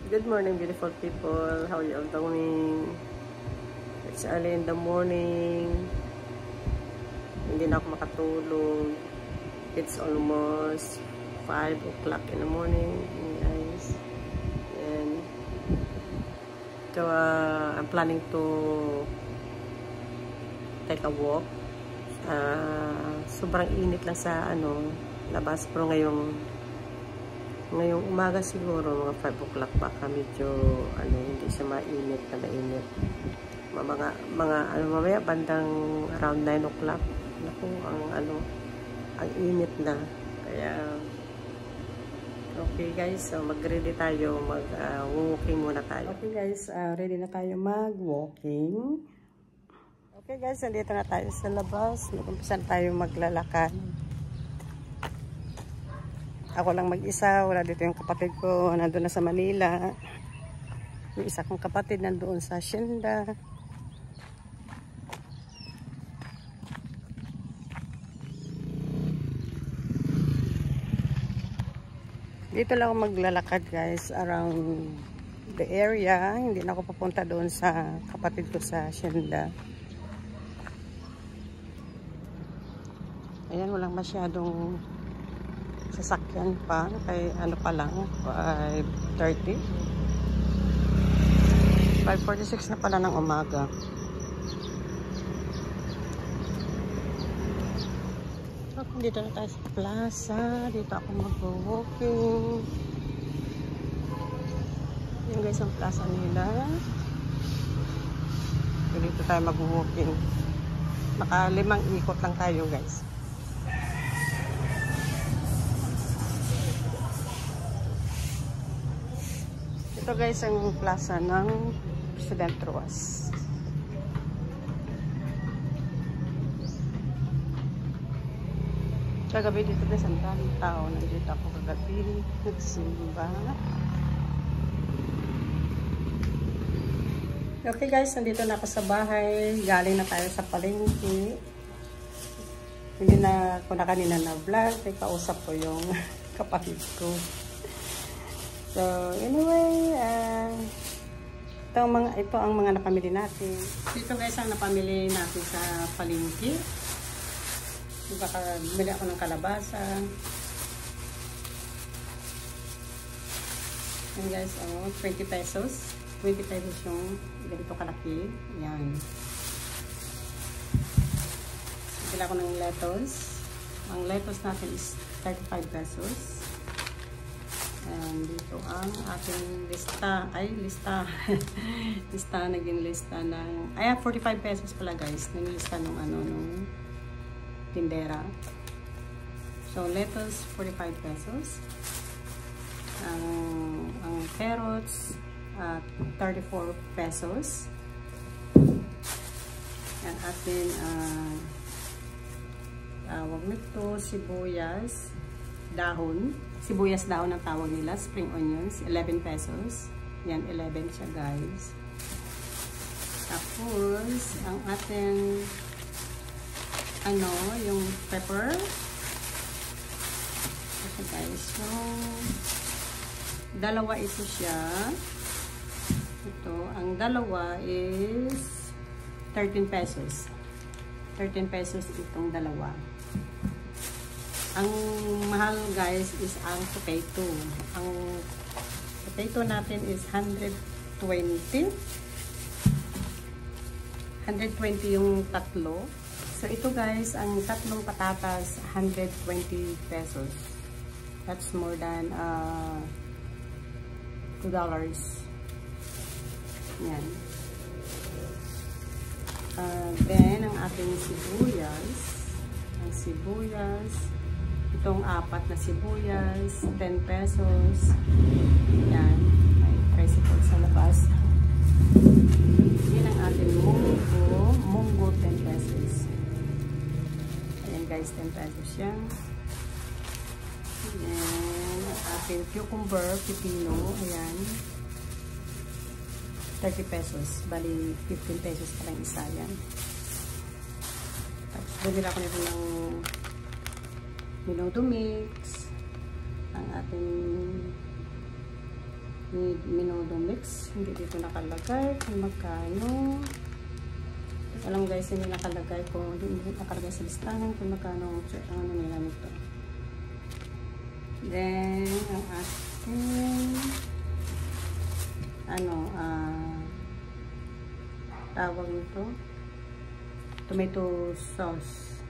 Good morning, beautiful people. How are you all doing? It's early in the morning. Hindi na ako makatulog. It's almost 5 o'clock in the morning, guys. And so, I'm planning to take a walk. Sobrang init lang sa labas, pero ngayong umaga siguro mga 5 o'clock baka medyo hindi siya mainit na mainit. Mamaya bandang around 9 o'clock. Naku, ang init na. Kaya okay guys, so mag-ready tayo, mag-walking muna tayo. Okay guys, ready na tayo mag-walking. Okay guys, nandito na tayo sa labas. Mag-umpisa tayo maglalakad. Ako lang mag-isa, wala dito yung kapatid ko, nandun na sa Manila. Yung isa kong kapatid nandoon sa Hacienda. Dito lang ako maglalakad guys, around the area. Hindi na ako papunta doon sa kapatid ko sa Hacienda. Ayan, walang masyadong sasakyan pa, kay pa lang 5:30, 5:46 na pala ng umaga. So, dito na tayo sa plaza. Dito ako mag-walking. Yan guys ang plaza nila. So, dito tayo mag-walking. Naka 5 ikot lang tayo guys. Ito guys ang plaza ng President Ruas. Kagabi dito guys ang daming tao. Nandito ako kagabi. Nagsimba. Okay guys, nandito na ako sa bahay. Galing na tayo sa palengke. Hindi na ako na kanina na vlog. Ay kausap ko yung kapatid ko. So, anyway, ito ang mga napamili natin. Dito guys ang napamili natin sa palengke. Bili ako ng kalabasa. Yan guys, 20 pesos. 20 pesos yung ganito kalaki. Yan. Bili ako ng lettuce. Ang lettuce natin is 35 pesos. And dito ang ating lista. Naging lista ng 45 pesos pala guys. Naging lista ng nung tindera. So lettuce 45 pesos. Ang carrots 34 pesos. Yan atin wag nito sibuyas dahon. Sibuyas dahon ang tawag nila, spring onions, 11 pesos. Yan, 11 siya guys. Tapos, ang ating yung pepper. Okay guys, so dalawa ito siya. Ito, ang dalawa is 13 pesos. 13 pesos itong dalawa. Ang mahal guys is ang potato. Ang potato natin is 120. 120 yung tatlo. So ito guys, ang tatlong patatas 120 pesos. That's more than $2. Yan. Then ang ating sibuyas. Ang sibuyas, itong 4 na sibuyas, 10 pesos. Yan. May tricycle sa labas. Yan ang ating munggo. Munggo, 10 pesos. Ayan guys, 10 pesos yan. Yan. Ang ating cucumber, pipino. Ayan. 30 pesos. Bali, 15 pesos pa lang isa yan. Tapos, bumili ako nito ng Minuto mix. Ang ating Menudo mix. Hindi dito nakalagay kung magkano. Alam guys, hindi nakalagay kung hindi nakalagay sa listahan kung magkano ang ano nila nito. Then, ang ating tawag nito, tomato sauce.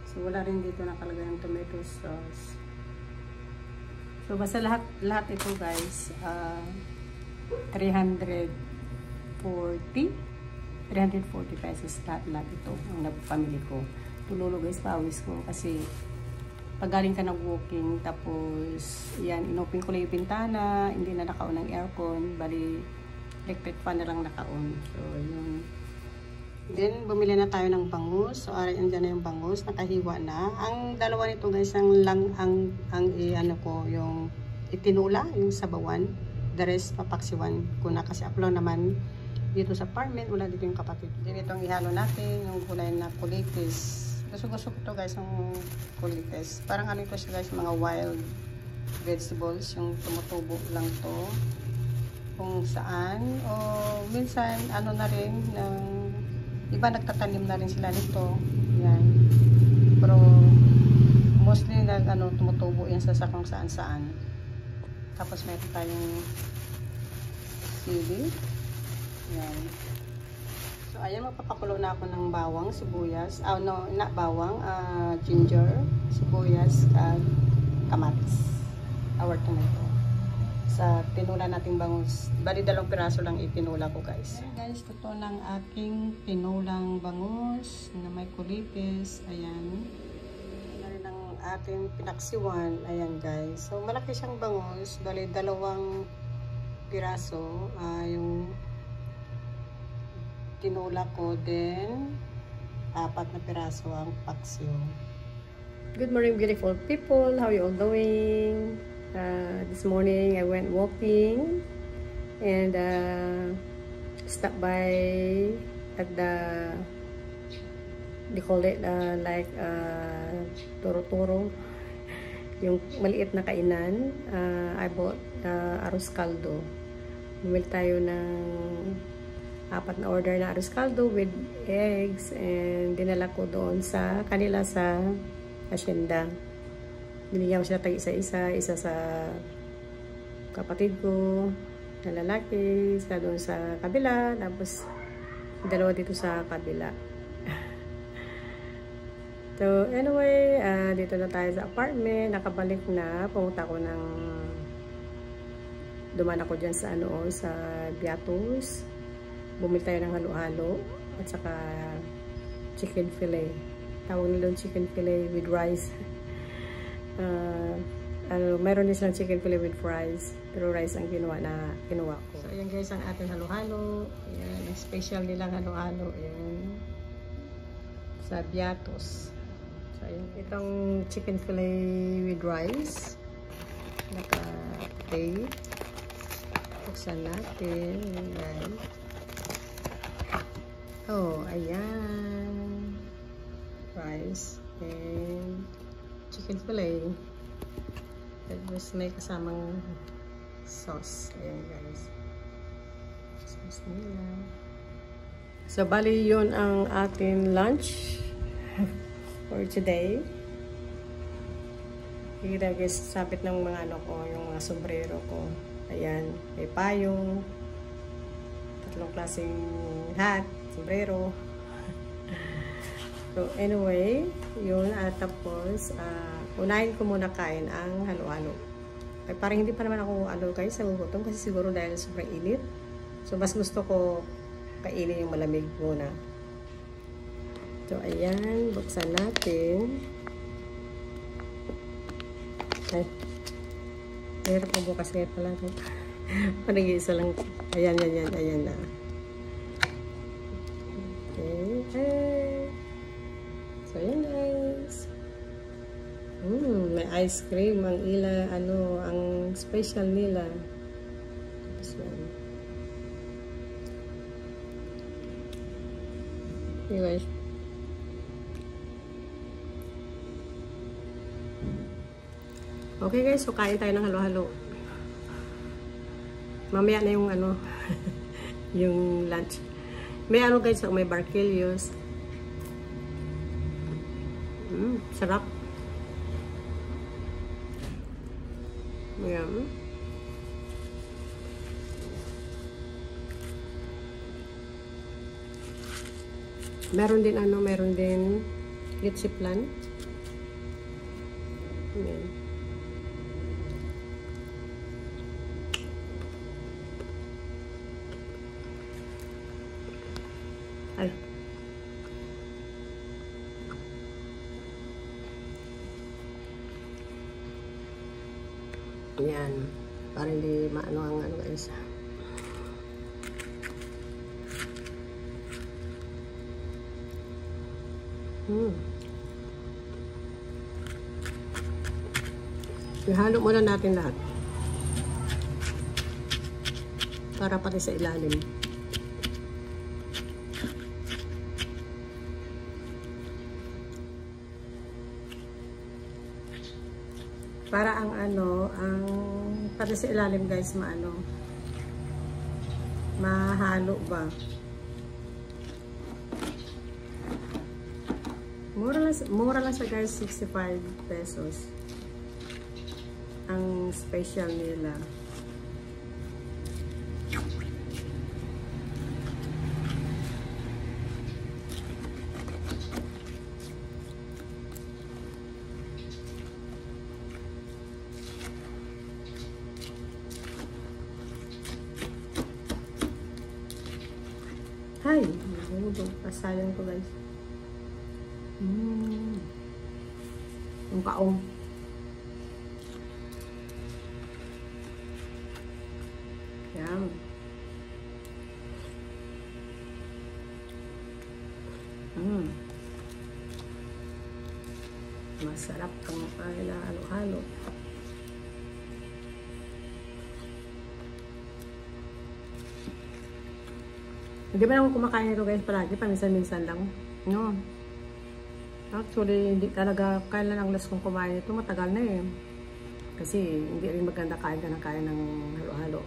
So, wala rin dito nakalagay ng tomato sauce. So, basta lahat ito guys, 340 pesos lahat ito ang napamili ko. Tululo guys, pawis ko kasi pag galing ka nag-walking, tapos yan, inopen ko lang yung pintana, hindi na naka-on ang aircon, bali electric fan na lang naka-on. So, yun. Then, bumili na tayo ng bangus. So, andyan na yung bangus, nakahiwa na. Ang dalawa nito guys, yung itinula, yung sabawan. The rest, papaksiwan ko na kasi upload naman dito sa apartment, wala dito yung kapatid. Then, itong ihalo natin, yung gulay na kulitis. Gusto ko to guys, yung kulitis. Parang ano ito siya guys, mga wild vegetables, yung tumutubo lang to. Kung saan, o minsan, ano na rin, iba nagtatanim na rin sila nito. Yan. Pero, mostly, tumutubo yan sa kung saan-saan. Tapos, meron tayong sili. Yan. So, ayan, magpapakulo na ako ng bawang, sibuyas. Bawang, ginger, sibuyas, at kamatis. Our tomato. Sa tinula nating bangus. Bali, 2 piraso lang itinula ko guys. Ayan guys, ito ng aking tinulang bangus na may kulitis. Ayan. Ayan na rin ang ating pinaksiwan. Ayan guys. So, malaki siyang bangus. Bali, 2 piraso. Yung tinula ko din. 4 na piraso ang paksiw. Good morning, beautiful people. How are you all doing? This morning I went walking and stopped by at they call it like toro-toro, yung maliit na kainan. I bought arroz caldo. Bumili tayo ng 4 na order na arroz caldo with eggs and dinala ko doon sa kanila sa hacienda. Binigyan ko sila tag isa sa kapatid ko na lalaki, isa doon sa kabila, tapos 2 dito sa kabila. So anyway, dito na tayo sa apartment, nakabalik na. Pumunta ko dumaan ako dyan sa sa Beatos. Bumili tayo ng halo-halo at saka chicken fillet. Tawag nila doon chicken fillet with rice. Meron din silang chicken fillet with fries, pero rice ang kinuha ko. So ayan guys, ang ating halo-halo. Ayan, ang special nilang halo-halo. Ayan, sa Beatos. So ayan, itong chicken fillet with rice, naka-tray. Buksan natin. Ayan. Oh, ayan, rice and chicken fillet. Tapos may kasamang sauce. Ayan guys. Sauce nila. So, bali yun ang ating lunch for today. Kita guys, sabit ng mga yung mga sombrero ko. Ayan, may payong. 3 klaseng hat, sombrero. So, anyway, yun. At tapos, unahin ko muna kain ang halo-halo. Parang hindi pa naman ako, guys, nagugutom kasi siguro dahil sobrang init. So, mas gusto ko kainin yung malamig muna. So, ayan. Buksan natin. Ay. Mahirap po bukas ngayon pala. Parang isa lang. Ayan na. Okay. So, ayan guys. May ice cream ang ang special nila. Tapos yan. Okay guys. Okay guys, so kain tayo ng halo-halo. Mamaya na yung ano, yung lunch. May ano guys, may barquillos. Sarap. Ayan. Meron din ano, meron din litsiplan. Ayan. Ay. Ayan. Para hindi maano ang ano guys. Ihalo muna natin lahat. Para pati sa ilalim. Para ang ano, ang pati sa ilalim guys, maano, mahalo ba. Mura lang sa guys, 65 pesos. Ang special nila. Ay, nahulog. Pasayang ko guys. Yung kaong. Yan. Masarap ang halo-halo. Hindi ba naman kumakain nito guys palagi? Paminsan-minsan lang. No. Actually, hindi talaga kailan ang last kong kumain ito. Matagal na eh. Kasi hindi rin maganda kain ka ng kain ng halo-halo.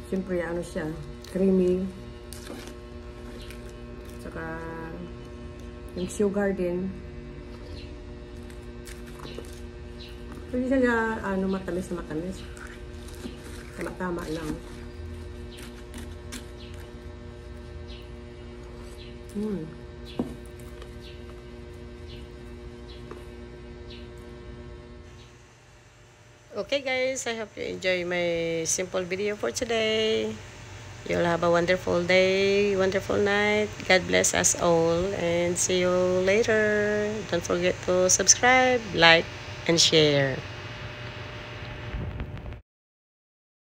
Siyempre, ano siya, creamy. Tsaka, yung sugar din. Pwede siya, ano, matamis na matamis. Tama-tama lang. Okay guys, I hope you enjoy my simple video for today. You'll have a wonderful day, wonderful night. God bless us all and see you later. Don't forget to subscribe, like, and share.